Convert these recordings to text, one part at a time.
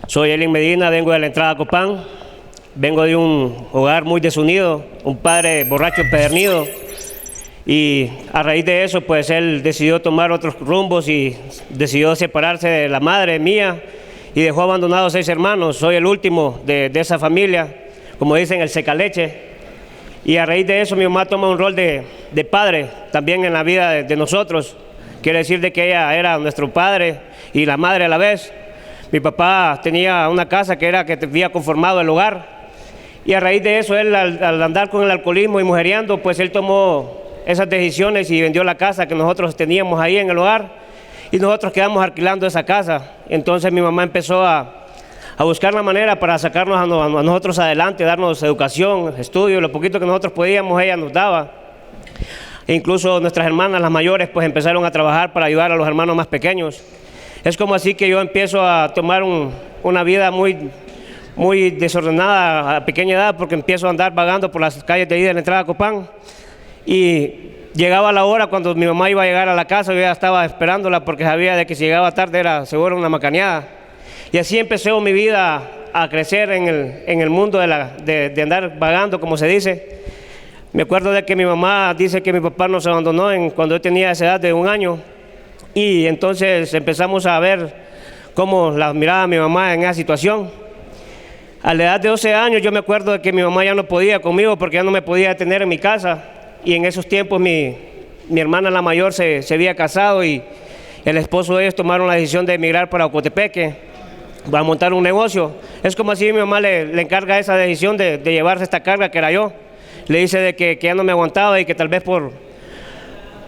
Soy Elin Medina, vengo de la entrada a Copán, vengo de un hogar muy desunido, un padre borracho empedernido, y a raíz de eso pues él decidió tomar otros rumbos y decidió separarse de la madre mía y dejó abandonados 6 hermanos. Soy el último de esa familia, como dicen, el secaleche, y a raíz de eso mi mamá toma un rol de padre también en la vida de nosotros. Quiere decir de que ella era nuestro padre y la madre a la vez. Mi papá tenía una casa que había conformado el hogar, y a raíz de eso él al andar con el alcoholismo y mujeriando, pues él tomó esas decisiones y vendió la casa que nosotros teníamos ahí en el hogar, y nosotros quedamos alquilando esa casa. Entonces mi mamá empezó a buscar la manera para sacarnos a nosotros adelante, darnos educación, estudio, lo poquito que nosotros podíamos ella nos daba. E incluso nuestras hermanas, las mayores, pues empezaron a trabajar para ayudar a los hermanos más pequeños. Es como así que yo empiezo a tomar una vida muy desordenada a pequeña edad, porque empiezo a andar vagando por las calles de ahí de la entrada a Copán. Y llegaba la hora cuando mi mamá iba a llegar a la casa, yo ya estaba esperándola porque sabía de que si llegaba tarde era seguro una macaneada. Y así empezó mi vida a crecer en el mundo de andar vagando, como se dice. Me acuerdo de que mi mamá dice que mi papá nos abandonó cuando yo tenía esa edad de 1 año. Y entonces empezamos a ver cómo la miraba mi mamá en esa situación. A la edad de 12 años yo me acuerdo de que mi mamá ya no podía conmigo porque ya no me podía tener en mi casa. Y en esos tiempos mi hermana la mayor se había casado, y el esposo de ellos tomaron la decisión de emigrar para Ocotepeque, para montar un negocio. Es como así mi mamá le encarga esa decisión de llevarse esta carga que era yo. Le dice de que ya no me aguantaba y que tal vez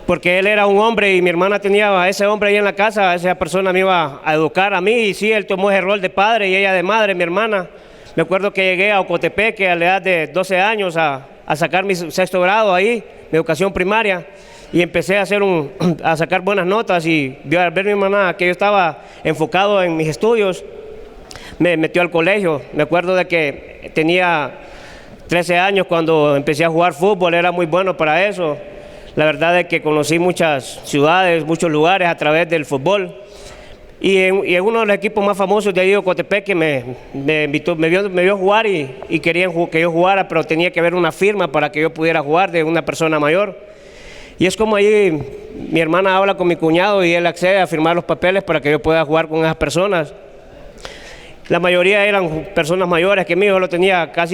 porque él era un hombre y mi hermana tenía a ese hombre ahí en la casa, esa persona me iba a educar a mí, y sí, él tomó ese rol de padre y ella de madre, mi hermana. Me acuerdo que llegué a Ocotepeque a la edad de 12 años a sacar mi 6º grado ahí, mi educación primaria, y empecé a sacar buenas notas, y al ver mi hermana que yo estaba enfocado en mis estudios, me metió al colegio. Me acuerdo de que tenía 13 años cuando empecé a jugar fútbol, era muy bueno para eso. La verdad es que conocí muchas ciudades, muchos lugares a través del fútbol. Y en uno de los equipos más famosos de ahí de Ocotepeque me vio jugar y querían que yo jugara, pero tenía que haber una firma para que yo pudiera jugar de una persona mayor. Y es como ahí mi hermana habla con mi cuñado y él accede a firmar los papeles para que yo pueda jugar con esas personas. La mayoría eran personas mayores que mí, yo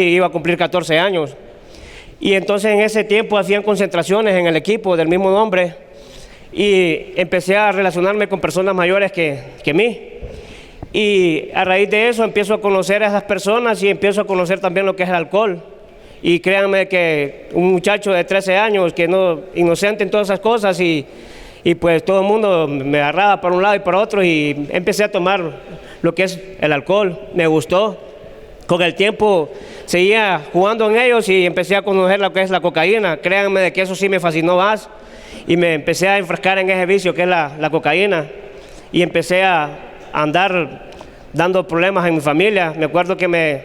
iba a cumplir 14 años. Y entonces en ese tiempo hacían concentraciones en el equipo del mismo nombre, y empecé a relacionarme con personas mayores que mí. Y a raíz de eso empiezo a conocer a esas personas y empiezo a conocer también lo que es el alcohol. Y créanme que un muchacho de 13 años, que no inocente en todas esas cosas, y pues todo el mundo me agarraba para un lado y para otro, y empecé a tomar lo que es el alcohol. Me gustó. Con el tiempo seguía jugando en ellos y empecé a conocer lo que es la cocaína. Créanme de que eso sí me fascinó más, y me empecé a enfrascar en ese vicio que es la cocaína, y empecé a andar dando problemas en mi familia. Me acuerdo que me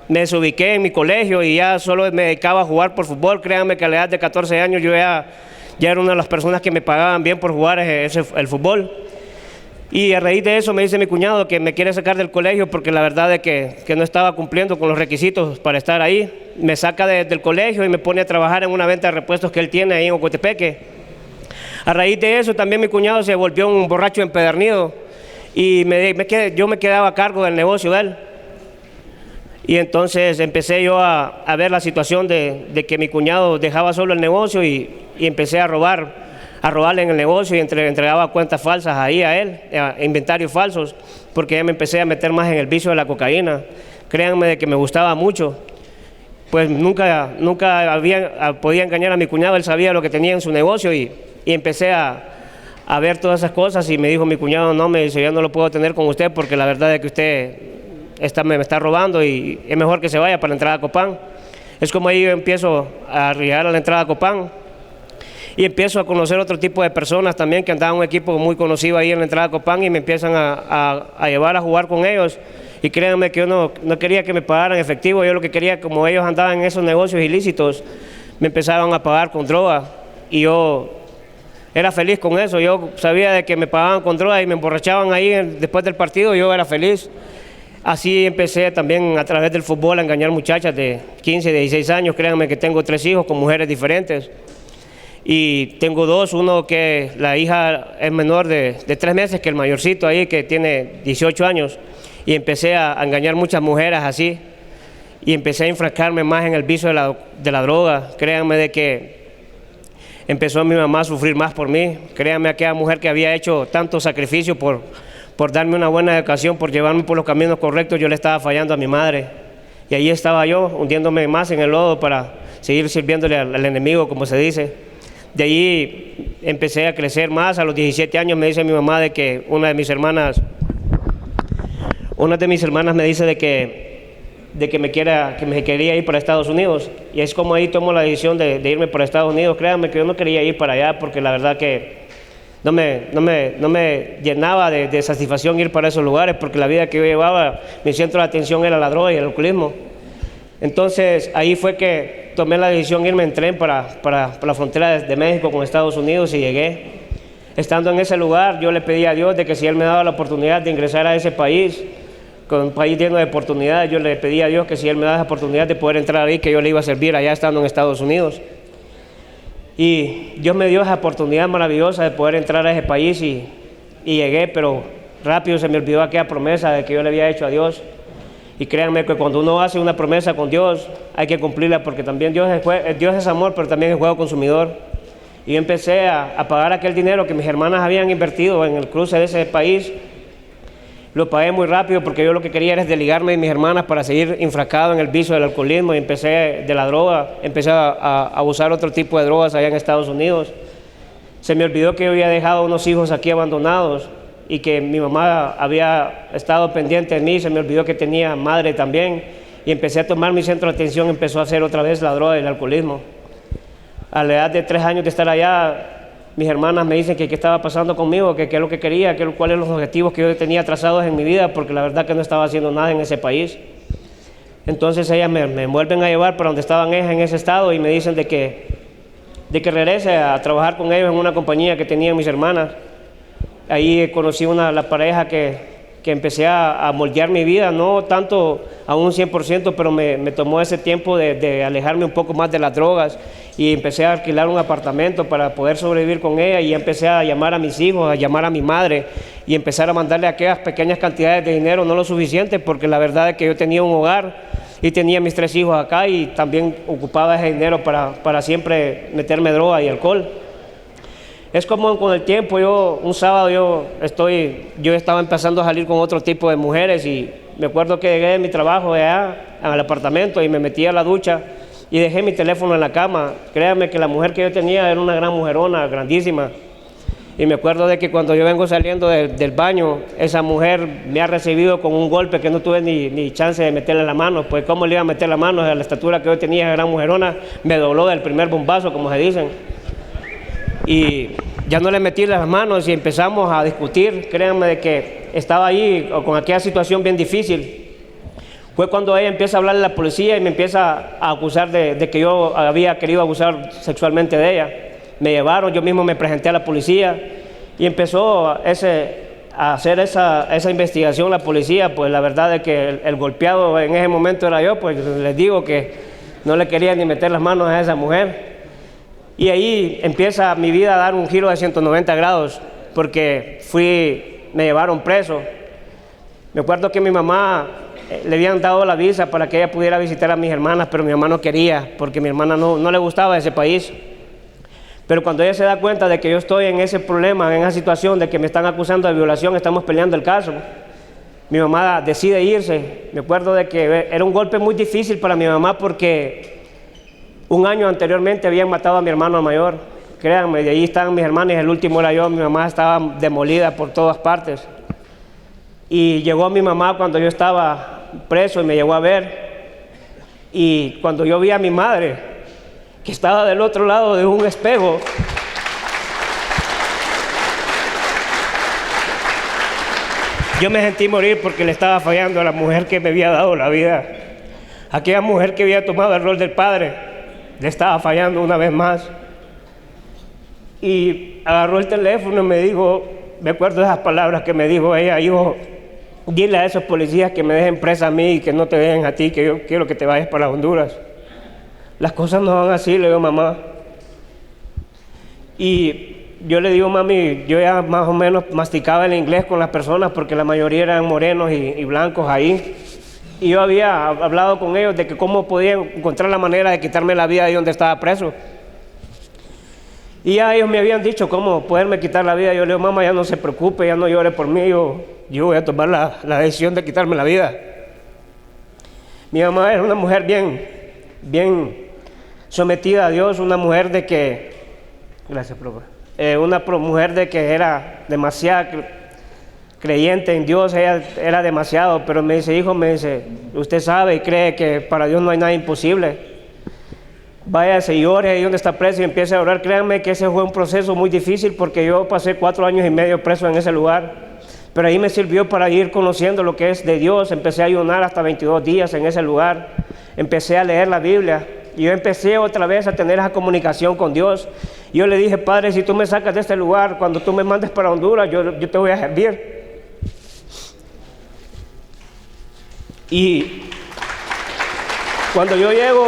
desubiqué en mi colegio y ya solo me dedicaba a jugar por fútbol. Créanme que a la edad de 14 años yo ya era una de las personas que me pagaban bien por jugar el fútbol. Y a raíz de eso me dice mi cuñado que me quiere sacar del colegio porque la verdad es que no estaba cumpliendo con los requisitos para estar ahí. Me saca del colegio y me pone a trabajar en una venta de repuestos que él tiene ahí en Ocotepeque. A raíz de eso también mi cuñado se volvió un borracho empedernido, y yo me quedaba a cargo del negocio de él. Y entonces empecé yo a ver la situación de que mi cuñado dejaba solo el negocio, y empecé a robarle en el negocio, y entregaba cuentas falsas ahí a él, inventarios falsos, porque ya me empecé a meter más en el vicio de la cocaína. Créanme de que me gustaba mucho. Pues nunca podía engañar a mi cuñado, él sabía lo que tenía en su negocio, y empecé a ver todas esas cosas, y me dijo mi cuñado, no, me dice, yo no lo puedo tener con usted porque la verdad es que usted me está robando y es mejor que se vaya para la entrada a Copán. Es como ahí yo empiezo a llegar a la entrada a Copán, y empiezo a conocer otro tipo de personas también que andaban en un equipo muy conocido ahí en la entrada a Copán, y me empiezan a llevar a jugar con ellos. Y créanme que yo no quería que me pagaran efectivo, yo lo que quería, como ellos andaban en esos negocios ilícitos, me empezaban a pagar con droga, y yo era feliz con eso. Yo sabía de que me pagaban con droga y me emborrachaban ahí después del partido, yo era feliz. Así empecé también a través del fútbol a engañar muchachas de 15, 16 años. Créanme que tengo 3 hijos con mujeres diferentes. Y tengo 2, uno que la hija es menor de 3 meses que el mayorcito ahí que tiene 18 años. Y empecé a engañar muchas mujeres así. Y empecé a enfrascarme más en el vicio de la droga. Créanme de que empezó mi mamá a sufrir más por mí. Créanme, aquella mujer que había hecho tanto sacrificio por darme una buena educación, por llevarme por los caminos correctos, yo le estaba fallando a mi madre. Y ahí estaba yo, hundiéndome más en el lodo para seguir sirviéndole al enemigo, como se dice. De ahí empecé a crecer más. A los 17 años me dice mi mamá de que una de mis hermanas me dice de que me quería ir para Estados Unidos. Y es como ahí tomo la decisión de irme para Estados Unidos. Créanme que yo no quería ir para allá porque la verdad que no me llenaba de satisfacción ir para esos lugares, porque la vida que yo llevaba, mi centro de atención era la droga y el alcoholismo. Entonces ahí fue que tomé la decisión de irme en tren para la frontera de México con Estados Unidos y llegué. Estando en ese lugar, yo le pedí a Dios de que si Él me daba la oportunidad de ingresar a ese país, con un país lleno de oportunidades, yo le pedí a Dios que si Él me daba la oportunidad de poder entrar ahí, que yo le iba a servir allá estando en Estados Unidos. Y Dios me dio esa oportunidad maravillosa de poder entrar a ese país y llegué, pero rápido se me olvidó aquella promesa de que yo le había hecho a Dios. Y créanme que cuando uno hace una promesa con Dios, hay que cumplirla, porque también Dios es amor, pero también es juego consumidor. Y yo empecé a pagar aquel dinero que mis hermanas habían invertido en el cruce de ese país. Lo pagué muy rápido porque yo lo que quería era desligarme de mis hermanas para seguir enfrascado en el vicio del alcoholismo, y empecé de la droga, empecé a usar otro tipo de drogas allá en Estados Unidos. Se me olvidó que yo había dejado unos hijos aquí abandonados y que mi mamá había estado pendiente de mí. Se me olvidó que tenía madre también, y empecé a tomar mi centro de atención, empezó a hacer otra vez la droga y el alcoholismo. A la edad de 3 años de estar allá, mis hermanas me dicen que qué estaba pasando conmigo, que qué es lo que quería, cuáles eran los objetivos que yo tenía trazados en mi vida, porque la verdad que no estaba haciendo nada en ese país. Entonces ellas me vuelven a llevar para donde estaban ellas en ese estado y me dicen de que regrese a trabajar con ellos en una compañía que tenían mis hermanas. Ahí conocí la pareja que empecé a moldear mi vida, no tanto a un 100%, pero me tomó ese tiempo de alejarme un poco más de las drogas, y empecé a alquilar un apartamento para poder sobrevivir con ella, y empecé a llamar a mis hijos, a llamar a mi madre, y empezar a mandarle aquellas pequeñas cantidades de dinero, no lo suficiente, porque la verdad es que yo tenía un hogar y tenía mis 3 hijos acá, y también ocupaba ese dinero para siempre meterme droga y alcohol. Es como con el tiempo, un sábado yo estaba empezando a salir con otro tipo de mujeres, y me acuerdo que llegué de mi trabajo allá al apartamento y me metí a la ducha y dejé mi teléfono en la cama. Créanme que la mujer que yo tenía era una gran mujerona, grandísima. Y me acuerdo de que cuando yo vengo saliendo del baño, esa mujer me ha recibido con un golpe que no tuve ni chance de meterle la mano. Pues cómo le iba a meter la mano, a la estatura que yo tenía, esa gran mujerona, me dobló del primer bombazo, como se dicen. Y ya no le metí las manos y empezamos a discutir. Créanme de que estaba ahí con aquella situación bien difícil. Fue cuando ella empieza a hablarle a la policía y me empieza a acusar de que yo había querido abusar sexualmente de ella. Me llevaron, yo mismo me presenté a la policía y empezó a hacer esa investigación la policía. Pues la verdad es que el golpeado en ese momento era yo, pues les digo que no le quería ni meter las manos a esa mujer. Y ahí empieza mi vida a dar un giro de 190 grados, porque me llevaron preso. Me acuerdo que mi mamá le habían dado la visa para que ella pudiera visitar a mis hermanas, pero mi mamá no quería, porque a mi hermana no le gustaba ese país. Pero cuando ella se da cuenta de que yo estoy en ese problema, en esa situación de que me están acusando de violación, estamos peleando el caso, mi mamá decide irse. Me acuerdo de que era un golpe muy difícil para mi mamá, porque un año anteriormente habían matado a mi hermano mayor. Créanme, de ahí estaban mis hermanos y el último era yo. Mi mamá estaba demolida por todas partes. Y llegó mi mamá cuando yo estaba preso y me llegó a ver. Y cuando yo vi a mi madre, que estaba del otro lado de un espejo, yo me sentí morir, porque le estaba fallando a la mujer que me había dado la vida. Aquella mujer que había tomado el rol del padre, le estaba fallando una vez más. Y agarró el teléfono y me dijo, me acuerdo de esas palabras que me dijo ella: hijo, dile a esos policías que me dejen presa a mí y que no te dejen a ti, que yo quiero que te vayas para Honduras. Las cosas no van así, le digo, mamá. Y yo le digo, mami, yo ya más o menos masticaba el inglés con las personas porque la mayoría eran morenos y blancos ahí. Y yo había hablado con ellos de que cómo podían encontrar la manera de quitarme la vida ahí donde estaba preso. Y ya ellos me habían dicho cómo poderme quitar la vida. Yo le digo, mamá, ya no se preocupe, ya no llore por mí, yo voy a tomar la decisión de quitarme la vida. Mi mamá era una mujer bien sometida a Dios, una mujer de que, gracias, profe, una mujer de que era demasiado creyente en Dios, ella era demasiado, pero me dice, hijo, me dice, usted sabe y cree que para Dios no hay nada imposible. Váyase y ore ahí donde está preso y empiece a orar. Créanme que ese fue un proceso muy difícil porque yo pasé 4 años y medio preso en ese lugar, pero ahí me sirvió para ir conociendo lo que es de Dios. Empecé a ayunar hasta 22 días en ese lugar, empecé a leer la Biblia y yo empecé otra vez a tener esa comunicación con Dios. Yo le dije, Padre, si tú me sacas de este lugar, cuando tú me mandes para Honduras, yo te voy a servir. Y cuando yo llego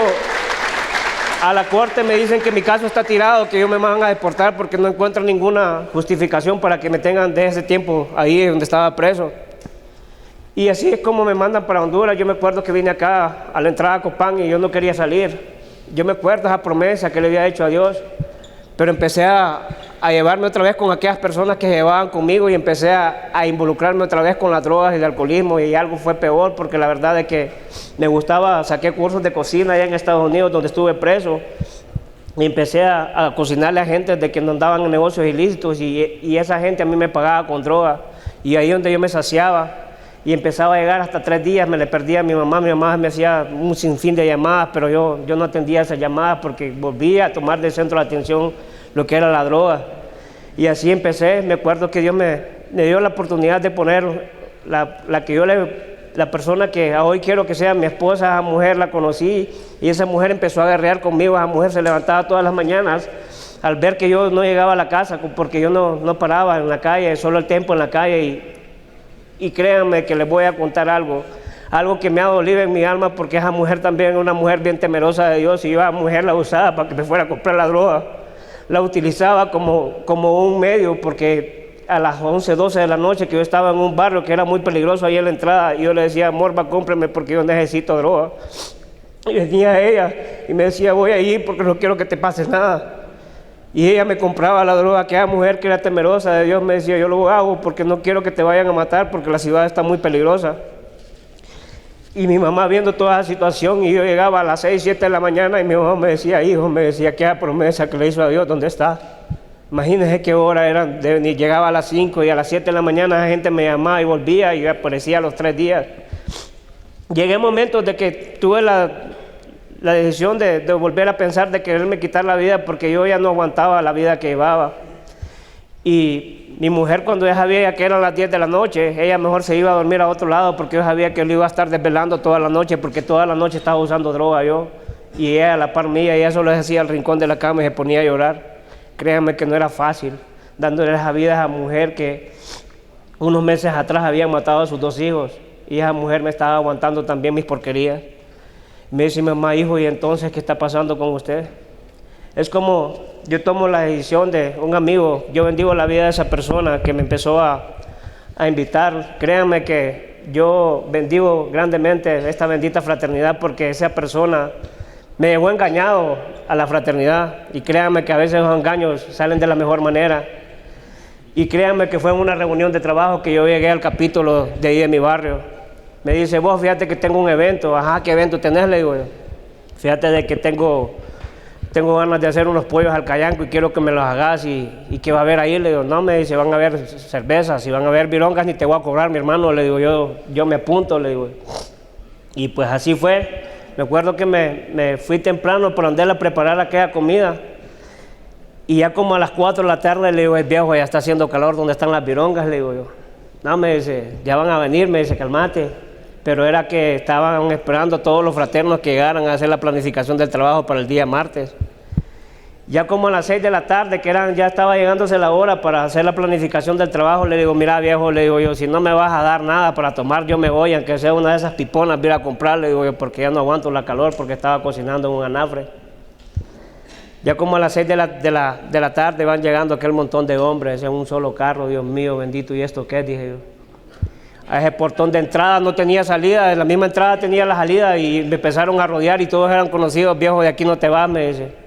a la corte me dicen que mi caso está tirado, que ellos me van a deportar porque no encuentran ninguna justificación para que me tengan de ese tiempo ahí donde estaba preso. Y así es como me mandan para Honduras. Yo me acuerdo que vine acá a la entrada a Copán y yo no quería salir. Yo me acuerdo esa promesa que le había hecho a Dios, pero empecé a llevarme otra vez con aquellas personas que llevaban conmigo y empecé a involucrarme otra vez con las drogas y el alcoholismo, y algo fue peor porque la verdad es que me gustaba, saqué cursos de cocina allá en Estados Unidos donde estuve preso y empecé a cocinarle a gente de que no andaban en negocios ilícitos y esa gente a mí me pagaba con droga y ahí donde yo me saciaba y empezaba a llegar hasta 3 días, me le perdía a mi mamá me hacía un sinfín de llamadas, pero yo no atendía esas llamadas porque volvía a tomar de centro de atención lo que era la droga. Y así empecé. Me acuerdo que Dios me dio la oportunidad de poner la persona que hoy quiero que sea mi esposa. Esa mujer la conocí y esa mujer empezó a guerrear conmigo. Esa mujer se levantaba todas las mañanas al ver que yo no llegaba a la casa porque yo no paraba en la calle, solo el tiempo en la calle. Y créanme que les voy a contar algo que me ha dolido en mi alma, porque esa mujer también es una mujer bien temerosa de Dios y yo a esa mujer la usaba para que me fuera a comprar la droga. La utilizaba como un medio, porque a las 11, 12 de la noche que yo estaba en un barrio que era muy peligroso ahí en la entrada, y yo le decía, amor, cómprame porque yo necesito droga. Y venía ella y me decía, voy a ir porque no quiero que te pases nada. Y ella me compraba la droga. Aquella mujer que era temerosa de Dios me decía, yo lo hago porque no quiero que te vayan a matar porque la ciudad está muy peligrosa. Y mi mamá viendo toda la situación, y yo llegaba a las 6, 7 de la mañana y mi mamá me decía, hijo, me decía, ¿qué promesa que le hizo a Dios? ¿Dónde está? Imagínense qué hora eran, llegaba a las 5 y a las 7 de la mañana la gente me llamaba y volvía y aparecía a los 3 días. Llegué a momentos de que tuve la decisión de volver a pensar de quererme quitar la vida porque yo ya no aguantaba la vida que llevaba. Y mi mujer, cuando ella sabía que eran las 10 de la noche, ella mejor se iba a dormir a otro lado porque yo sabía que yo le iba a estar desvelando toda la noche porque toda la noche estaba usando droga yo. Y ella a la par mía, y eso le hacía al rincón de la cama y se ponía a llorar. Créanme que no era fácil, dándole esa vida a esa mujer que unos meses atrás había matado a sus 2 hijos. Y esa mujer me estaba aguantando también mis porquerías. Me dice, mamá, hijo, ¿y entonces qué está pasando con usted? Es como yo tomo la decisión de un amigo, yo bendigo la vida de esa persona que me empezó a invitar. Créanme que yo bendigo grandemente esta bendita fraternidad porque esa persona me dejó engañado a la fraternidad. Y créanme que a veces los engaños salen de la mejor manera. Y créanme que fue en una reunión de trabajo que yo llegué al capítulo de ahí de mi barrio. Me dice, vos fíjate que tengo un evento. Ajá, ¿qué evento tenés? Le digo yo. Fíjate de que tengo ganas de hacer unos pollos al cayanco y quiero que me los hagas y ¿qué va a haber ahí? Le digo, no, me dice, van a haber cervezas, si van a haber virongas ni te voy a cobrar, mi hermano. Le digo, yo me apunto, le digo. Y pues así fue. Me acuerdo que me fui temprano para andar a preparar aquella comida y ya como a las 4 de la tarde le digo, el viejo, ya está haciendo calor, ¿dónde están las virongas? Le digo yo. No, me dice, ya van a venir, me dice, calmate. Pero era que estaban esperando todos los fraternos que llegaran a hacer la planificación del trabajo para el día martes. Ya como a las 6 de la tarde, ya estaba llegándose la hora para hacer la planificación del trabajo, le digo, mira viejo, le digo yo, si no me vas a dar nada para tomar, yo me voy, aunque sea una de esas piponas, voy a ir a comprar, le digo yo, porque ya no aguanto la calor, porque estaba cocinando en un anafre. Ya como a las 6 de la tarde van llegando aquel montón de hombres en un solo carro, Dios mío, bendito, ¿y esto qué es? Dije yo. A ese portón de entrada no tenía salida, en la misma entrada tenía la salida y me empezaron a rodear y todos eran conocidos, viejo, de aquí no te vas, me dice.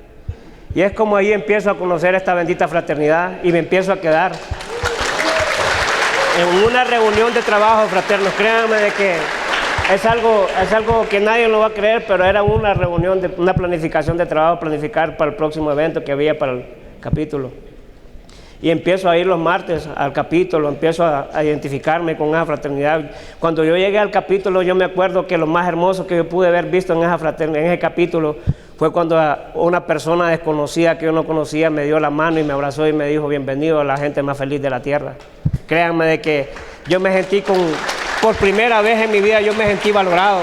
Y es como ahí empiezo a conocer esta bendita fraternidad y me empiezo a quedar en una reunión de trabajo, fraternos. Créanme de que es algo que nadie lo va a creer, pero era una reunión, una planificación de trabajo, planificar para el próximo evento que había para el capítulo. Y empiezo a ir los martes al capítulo, empiezo a identificarme con esa fraternidad. Cuando yo llegué al capítulo, yo me acuerdo que lo más hermoso que yo pude haber visto en esa fraternidad, en ese capítulo, fue cuando una persona desconocida que yo no conocía me dio la mano y me abrazó y me dijo, bienvenido a la gente más feliz de la tierra. Créanme de que yo me sentí por primera vez en mi vida, yo me sentí valorado.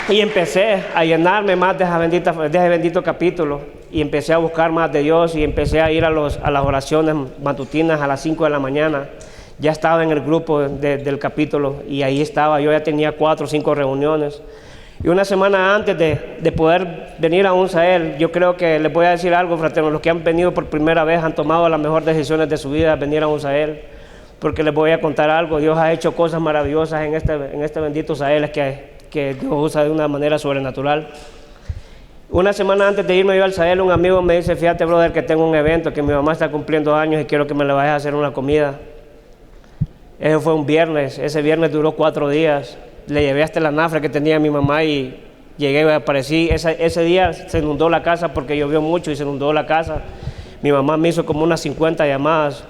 Y empecé a llenarme más de ese bendito capítulo. Y empecé a buscar más de Dios y empecé a ir a las oraciones matutinas a las 5 de la mañana. Ya estaba en el grupo del capítulo y ahí estaba. Yo ya tenía 4 o 5 reuniones. Y una semana antes de poder venir a UNSAEL, yo creo que les voy a decir algo, fraternos, los que han venido por primera vez han tomado las mejores decisiones de su vida, venir a UNSAEL, porque les voy a contar algo. Dios ha hecho cosas maravillosas en este bendito UNSAEL que Dios usa de una manera sobrenatural. Una semana antes de irme yo al Sahel, un amigo me dice, fíjate brother que tengo un evento, que mi mamá está cumpliendo años y quiero que me le vayas a hacer una comida. Ese fue un viernes, ese viernes duró 4 días. Le llevé hasta el anafre que tenía mi mamá y llegué y aparecí. Ese día se inundó la casa porque llovió mucho y se inundó la casa. Mi mamá me hizo como unas 50 llamadas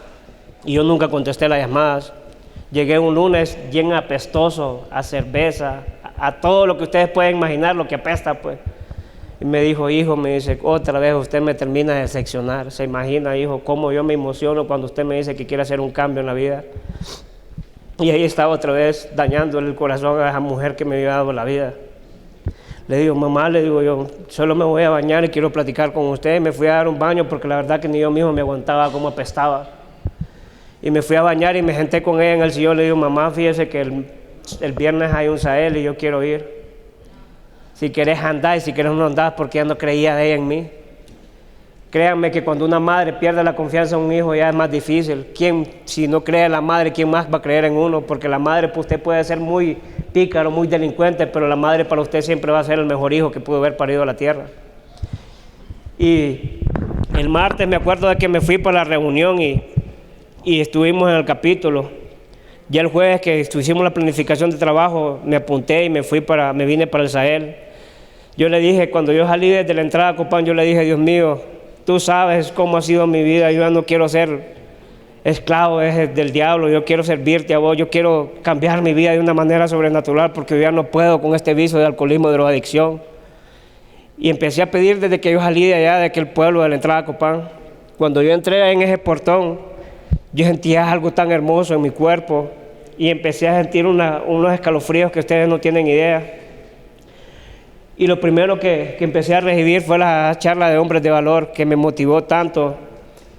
y yo nunca contesté las llamadas. Llegué un lunes bien apestoso, a cerveza, a todo lo que ustedes pueden imaginar, lo que apesta pues. Y me dijo, hijo, me dice, otra vez usted me termina de decepcionar. Se imagina, hijo, cómo yo me emociono cuando usted me dice que quiere hacer un cambio en la vida. Y ahí estaba otra vez dañándole el corazón a esa mujer que me había dado la vida. Le digo, mamá, le digo yo, solo me voy a bañar y quiero platicar con usted. Me fui a dar un baño porque la verdad que ni yo mismo me aguantaba cómo apestaba. Y me fui a bañar y me senté con ella en el sillón. Le digo, mamá, fíjese que el viernes hay un Sahel y yo quiero ir. Si querés andar y si querés no andar, porque ella no creía de ella en mí. Créanme que cuando una madre pierde la confianza en un hijo ya es más difícil. Si no cree en la madre, ¿quién más va a creer en uno? Porque la madre, pues usted puede ser muy pícaro, muy delincuente, pero la madre para usted siempre va a ser el mejor hijo que pudo haber parido a la tierra. Y el martes me acuerdo de que me fui para la reunión y estuvimos en el capítulo. Ya el jueves que hicimos la planificación de trabajo, me apunté y me vine para el Sahel. Yo le dije, cuando yo salí desde la entrada a Copán, yo le dije, Dios mío, tú sabes cómo ha sido mi vida, yo ya no quiero ser esclavo del diablo, yo quiero servirte a vos, yo quiero cambiar mi vida de una manera sobrenatural porque yo ya no puedo con este vicio de alcoholismo, de drogadicción. Y empecé a pedir desde que yo salí de allá, de aquel pueblo de la entrada a Copán. Cuando yo entré en ese portón, yo sentía algo tan hermoso en mi cuerpo y empecé a sentir unos escalofríos que ustedes no tienen idea. Y lo primero que empecé a recibir fue la charla de hombres de valor, que me motivó tanto,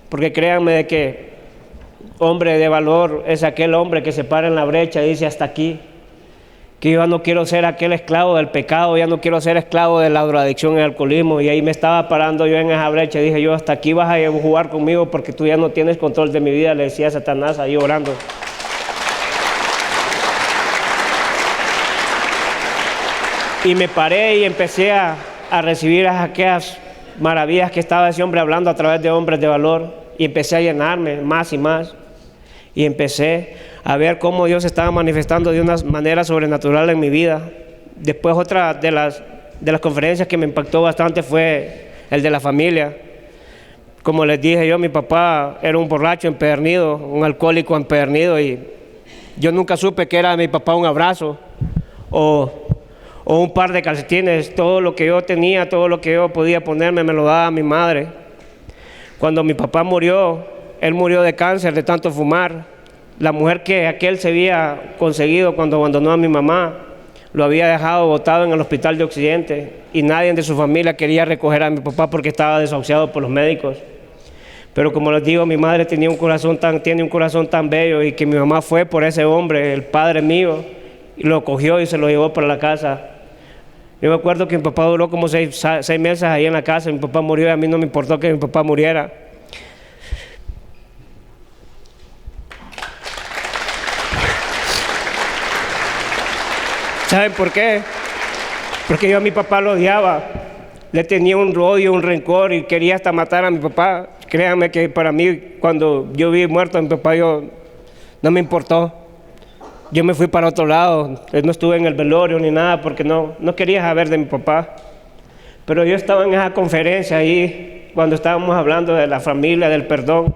porque créanme de que hombre de valor es aquel hombre que se para en la brecha y dice hasta aquí, que yo ya no quiero ser aquel esclavo del pecado, ya no quiero ser esclavo de la drogadicción y el alcoholismo. Y ahí me estaba parando yo en esa brecha y dije yo, hasta aquí vas a jugar conmigo porque tú ya no tienes control de mi vida, le decía a Satanás ahí orando. Y me paré y empecé a recibir aquellas maravillas que estaba ese hombre hablando a través de hombres de valor. Y empecé a llenarme más y más. Y empecé a ver cómo Dios estaba manifestando de una manera sobrenatural en mi vida. Después otra de las conferencias que me impactó bastante fue el de la familia. Como les dije yo, mi papá era un borracho empedernido, un alcohólico empedernido. Y yo nunca supe que era de mi papá un abrazo o un par de calcetines. Todo lo que yo tenía, todo lo que yo podía ponerme, me lo daba mi madre. Cuando mi papá murió, él murió de cáncer, de tanto fumar. La mujer que aquel se había conseguido cuando abandonó a mi mamá, lo había dejado botado en el hospital de Occidente y nadie de su familia quería recoger a mi papá porque estaba desahuciado por los médicos. Pero como les digo, mi madre tiene un corazón tan bello, y que mi mamá fue por ese hombre, el padre mío, y lo cogió y se lo llevó para la casa. Yo me acuerdo que mi papá duró como seis meses ahí en la casa. Mi papá murió y a mí no me importó que mi papá muriera. ¿Saben por qué? Porque yo a mi papá lo odiaba. Le tenía un odio, un rencor, y quería hasta matar a mi papá. Créanme que para mí, cuando yo vi muerto a mi papá, no me importó. Yo me fui para otro lado. No estuve en el velorio ni nada porque no quería saber de mi papá. Pero yo estaba en esa conferencia ahí cuando estábamos hablando de la familia, del perdón.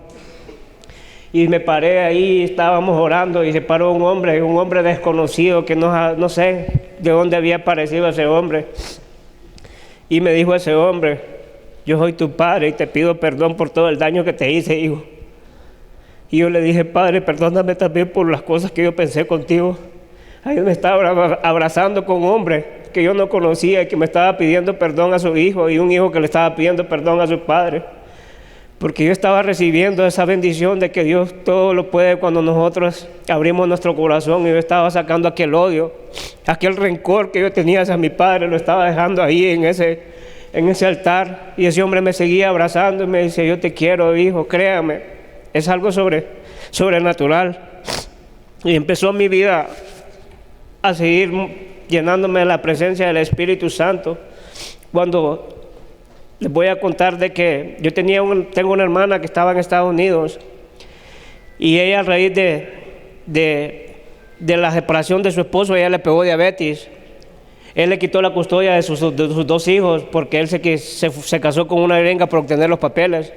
Y me paré ahí, estábamos orando y se paró un hombre desconocido que no sé de dónde había aparecido ese hombre. Y me dijo ese hombre: yo soy tu padre y te pido perdón por todo el daño que te hice, hijo. Y yo le dije: Padre, perdóname también por las cosas que yo pensé contigo. Ahí me estaba abrazando con un hombre que yo no conocía y que me estaba pidiendo perdón a su hijo, y un hijo que le estaba pidiendo perdón a su padre. Porque yo estaba recibiendo esa bendición de que Dios todo lo puede cuando nosotros abrimos nuestro corazón, y yo estaba sacando aquel odio, aquel rencor que yo tenía hacia mi padre, lo estaba dejando ahí en ese altar, y ese hombre me seguía abrazando y me decía: yo te quiero, hijo, créame, es algo sobrenatural. Y empezó mi vida a seguir llenándome de la presencia del Espíritu Santo. Cuando les voy a contar de que yo tengo una hermana que estaba en Estados Unidos, y ella, a raíz de la separación de su esposo, ella le pegó diabetes. Él le quitó la custodia de sus dos hijos porque él se casó con una gringa por obtener los papeles.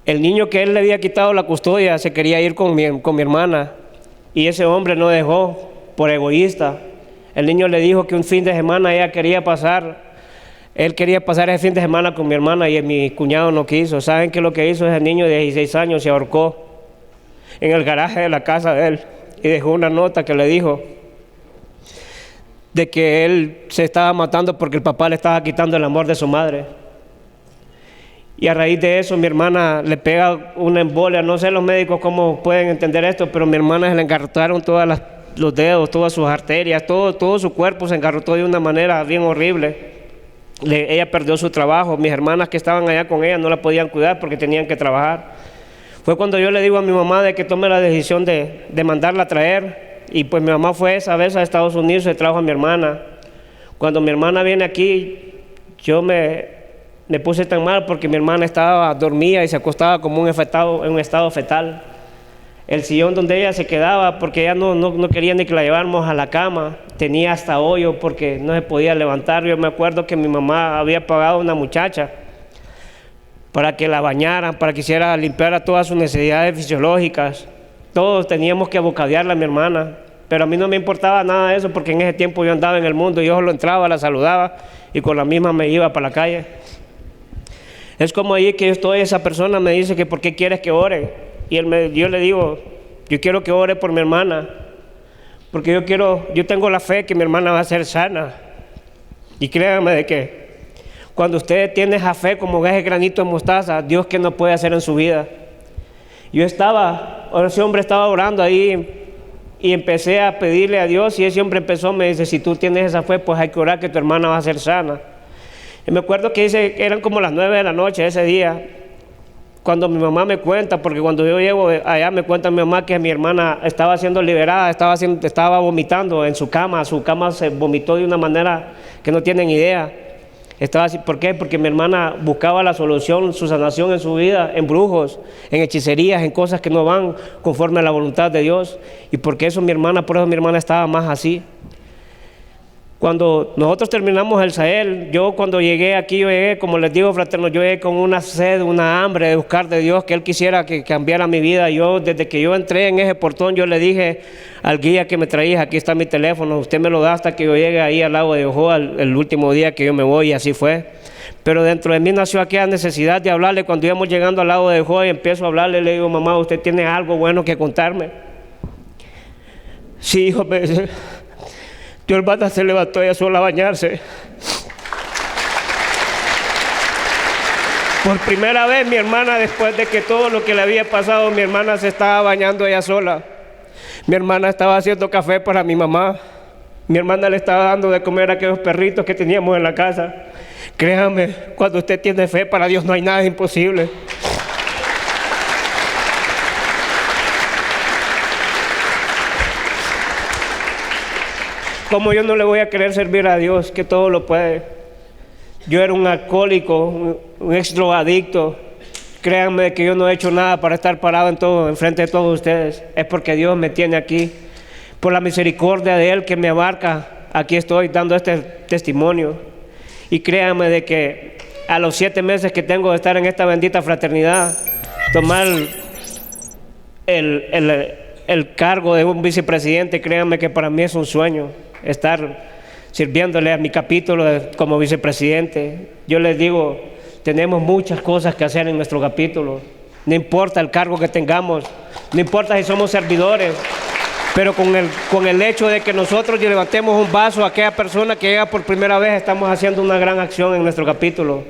El niño que él le había quitado la custodia se quería ir con mi hermana, y ese hombre no dejó por egoísta. El niño le dijo que un fin de semana él quería pasar ese fin de semana con mi hermana, y mi cuñado no quiso. ¿Saben qué es lo que hizo ese niño de 16 años? Se ahorcó en el garaje de la casa de él y dejó una nota que le dijo de que él se estaba matando porque el papá le estaba quitando el amor de su madre. Y a raíz de eso mi hermana le pega una embolia. No sé los médicos cómo pueden entender esto, pero mi hermana se le engarrotaron los dedos, todas sus arterias, todo su cuerpo se engarrotó de una manera bien horrible. Ella perdió su trabajo. Mis hermanas que estaban allá con ella no la podían cuidar porque tenían que trabajar. Fue cuando yo le digo a mi mamá de que tome la decisión de mandarla a traer, y pues mi mamá fue esa vez a Estados Unidos y trajo a mi hermana. Cuando mi hermana viene aquí, yo me puse tan mal porque mi hermana dormía y se acostaba como en un estado fetal. El sillón donde ella se quedaba, porque ella no quería ni que la lleváramos a la cama, tenía hasta hoyo porque no se podía levantar. Yo me acuerdo que mi mamá había pagado a una muchacha para que la bañaran, para que hiciera, limpiara todas sus necesidades fisiológicas. Todos teníamos que abocadearla a mi hermana, pero a mí no me importaba nada de eso porque en ese tiempo yo andaba en el mundo. Yo solo entraba, la saludaba y con la misma me iba para la calle. Es como ahí que yo estoy, esa persona me dice que ¿por qué quieres que ore? Y yo le digo: yo quiero que ore por mi hermana, porque yo tengo la fe que mi hermana va a ser sana. Y créanme de que cuando usted tiene esa fe como ese granito de mostaza, Dios qué no puede hacer en su vida. Ese hombre estaba orando ahí y empecé a pedirle a Dios, y ese hombre me dice: si tú tienes esa fe, pues hay que orar que tu hermana va a ser sana. Y me acuerdo que eran como las 9 de la noche ese día, cuando mi mamá me cuenta, porque cuando yo llego allá me cuenta mi mamá que mi hermana estaba siendo liberada, estaba vomitando en su cama se vomitó de una manera que no tienen idea. Estaba así. ¿Por qué? Porque mi hermana buscaba la solución, su sanación en su vida, en brujos, en hechicerías, en cosas que no van conforme a la voluntad de Dios. Y por eso mi hermana estaba más así. Cuando nosotros terminamos el Sahel, yo cuando llegué aquí, como les digo, fraterno, yo llegué con una sed, una hambre de buscar de Dios, que Él quisiera que cambiara mi vida. Desde que yo entré en ese portón, yo le dije al guía que me traía: aquí está mi teléfono, usted me lo da hasta que yo llegue ahí al lago de Ojoa, el último día que yo me voy, y así fue. Pero dentro de mí nació aquella necesidad de hablarle. Cuando íbamos llegando al lago de Ojoa y empiezo a hablarle, le digo: mamá, ¿usted tiene algo bueno que contarme? Sí, hijo, me dice. Tu hermana se levantó ella sola a bañarse. Por primera vez mi hermana, después de que todo lo que le había pasado, mi hermana se estaba bañando ella sola. Mi hermana estaba haciendo café para mi mamá. Mi hermana le estaba dando de comer a aquellos perritos que teníamos en la casa. Créame, cuando usted tiene fe, para Dios no hay nada imposible. ¿Cómo yo no le voy a querer servir a Dios, que todo lo puede? Yo era un alcohólico, un ex drogadicto. Créanme que yo no he hecho nada para estar parado enfrente de todos ustedes. Es porque Dios me tiene aquí. Por la misericordia de Él que me abarca, aquí estoy dando este testimonio. Y créanme de que a los 7 meses que tengo de estar en esta bendita fraternidad, tomar el cargo de un vicepresidente, créanme que para mí es un sueño estar sirviéndole a mi capítulo como vicepresidente. Yo les digo, tenemos muchas cosas que hacer en nuestro capítulo. No importa el cargo que tengamos, no importa si somos servidores, pero con el hecho de que nosotros levantemos un vaso a aquella persona que llega por primera vez, estamos haciendo una gran acción en nuestro capítulo.